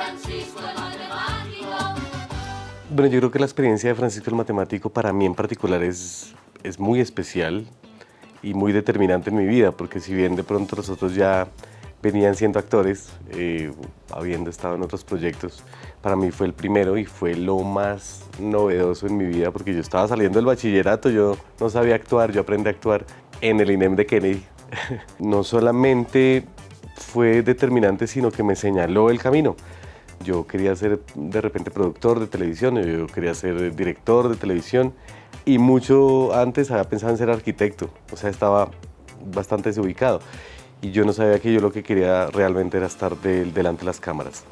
Francisco el Matemático. Bueno, yo creo que la experiencia de Francisco el Matemático para mí en particular es muy especial y muy determinante en mi vida, porque si bien de pronto los otros ya venían siendo actores, habiendo estado en otros proyectos, para mí fue el primero y fue lo más novedoso en mi vida, porque yo estaba saliendo del bachillerato, yo no sabía actuar, yo aprendí a actuar en el INEM de Kennedy. No solamente fue determinante, sino que me señaló el camino. Yo quería ser de repente productor de televisión, yo quería ser director de televisión y mucho antes había pensado en ser arquitecto, o sea, estaba bastante desubicado y yo no sabía que yo lo que quería realmente era estar delante de las cámaras,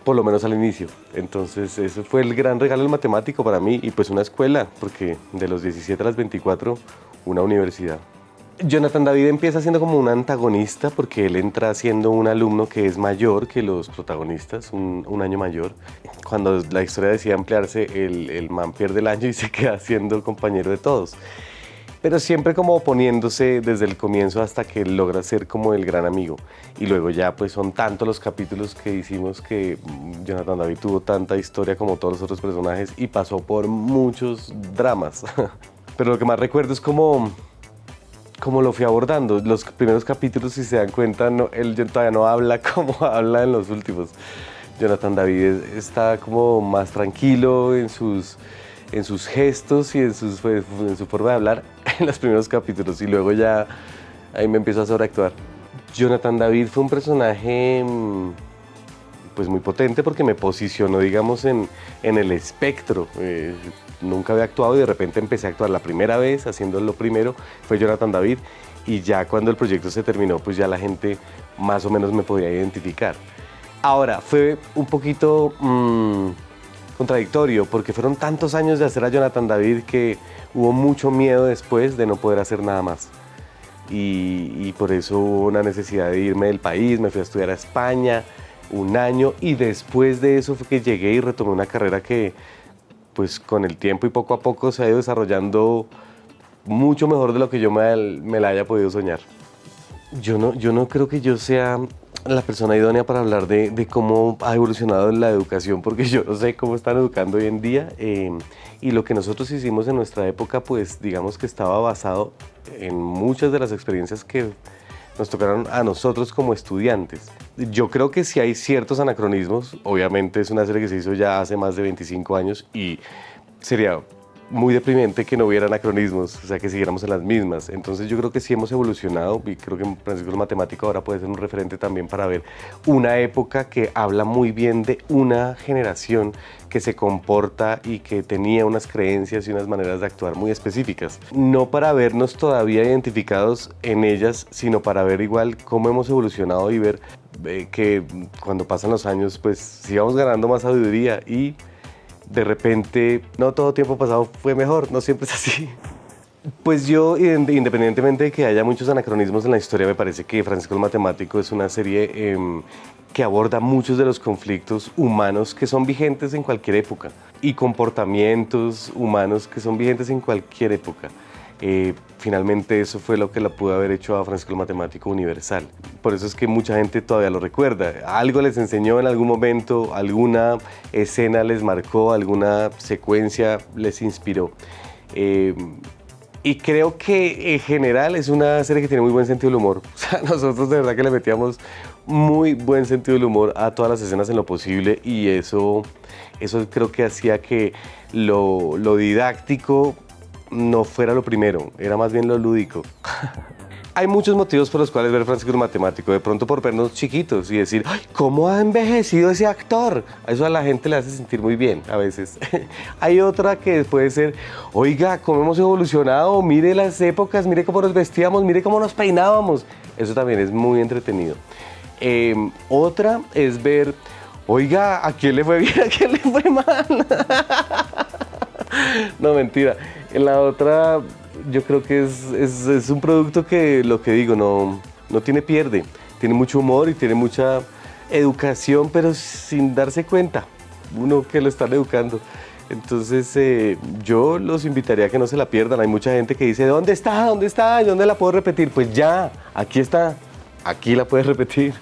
por lo menos al inicio. Entonces eso fue el gran regalo del matemático para mí y pues una escuela, porque de los 17 a las 24, una universidad. Jonathan David empieza siendo como un antagonista porque él entra siendo un alumno que es mayor que los protagonistas, un año mayor. Cuando la historia decide ampliarse, el man pierde el año y se queda siendo el compañero de todos. Pero siempre como oponiéndose desde el comienzo hasta que logra ser como el gran amigo. Y luego ya pues son tantos los capítulos que hicimos que Jonathan David tuvo tanta historia como todos los otros personajes y pasó por muchos dramas. Pero lo que más recuerdo es como lo fui abordando. Los primeros capítulos, si se dan cuenta, él todavía no habla como habla en los últimos. Jonathan David está como más tranquilo en sus gestos y en su forma de hablar en los primeros capítulos y luego ya ahí me empiezo a sobreactuar. Jonathan David fue un personaje pues muy potente porque me posicionó, digamos, en el espectro. Nunca había actuado y de repente empecé a actuar la primera vez, haciendo lo primero, fue Jonathan David y ya cuando el proyecto se terminó, pues ya la gente más o menos me podía identificar. Ahora, fue un poquito contradictorio porque fueron tantos años de hacer a Jonathan David que hubo mucho miedo después de no poder hacer nada más. Y por eso hubo una necesidad de irme del país, me fui a estudiar a España un año y después de eso fue que llegué y retomé una carrera que pues con el tiempo y poco a poco se ha ido desarrollando mucho mejor de lo que yo me la haya podido soñar. Yo no creo que yo sea la persona idónea para hablar de cómo ha evolucionado la educación, porque yo no sé cómo están educando hoy en día. Y lo que nosotros hicimos en nuestra época, pues digamos que estaba basado en muchas de las experiencias que nos tocaron a nosotros como estudiantes. Yo creo que sí hay ciertos anacronismos, obviamente es una serie que se hizo ya hace más de 25 años y sería muy deprimente que no hubiera anacronismos, o sea, que siguiéramos en las mismas. Entonces yo creo que sí hemos evolucionado y creo que Francisco el Matemático ahora puede ser un referente también para ver una época que habla muy bien de una generación que se comporta y que tenía unas creencias y unas maneras de actuar muy específicas. No para vernos todavía identificados en ellas, sino para ver igual cómo hemos evolucionado y ver que cuando pasan los años, pues sigamos ganando más sabiduría y de repente, no todo tiempo pasado fue mejor, no siempre es así. Pues yo, independientemente de que haya muchos anacronismos en la historia, me parece que Francisco el Matemático es una serie que aborda muchos de los conflictos humanos que son vigentes en cualquier época y comportamientos humanos que son vigentes en cualquier época. Finalmente eso fue lo que la pudo haber hecho a Francisco el Matemático universal. Por eso es que mucha gente todavía lo recuerda. Algo les enseñó en algún momento, alguna escena les marcó, alguna secuencia les inspiró. Y creo que en general es una serie que tiene muy buen sentido del humor. O sea, nosotros de verdad que le metíamos muy buen sentido del humor a todas las escenas en lo posible y eso creo que hacía que lo didáctico no fuera lo primero, era más bien lo lúdico. Hay muchos motivos por los cuales ver Francisco el Matemático, de pronto por vernos chiquitos y decir, ¡ay, cómo ha envejecido ese actor! Eso a la gente le hace sentir muy bien a veces. Hay otra que puede ser, oiga, cómo hemos evolucionado, mire las épocas, mire cómo nos vestíamos, mire cómo nos peinábamos. Eso también es muy entretenido. Otra es ver, oiga, ¿a quién le fue bien, a quién le fue mal? No, mentira. En la otra, yo creo que es un producto que, lo que digo, no tiene pierde. Tiene mucho humor y tiene mucha educación, pero sin darse cuenta. Uno que lo están educando. Entonces, yo los invitaría a que no se la pierdan. Hay mucha gente que dice, ¿dónde está? ¿Dónde está? ¿Y dónde la puedo repetir? Pues ya, aquí está. Aquí la puedes repetir.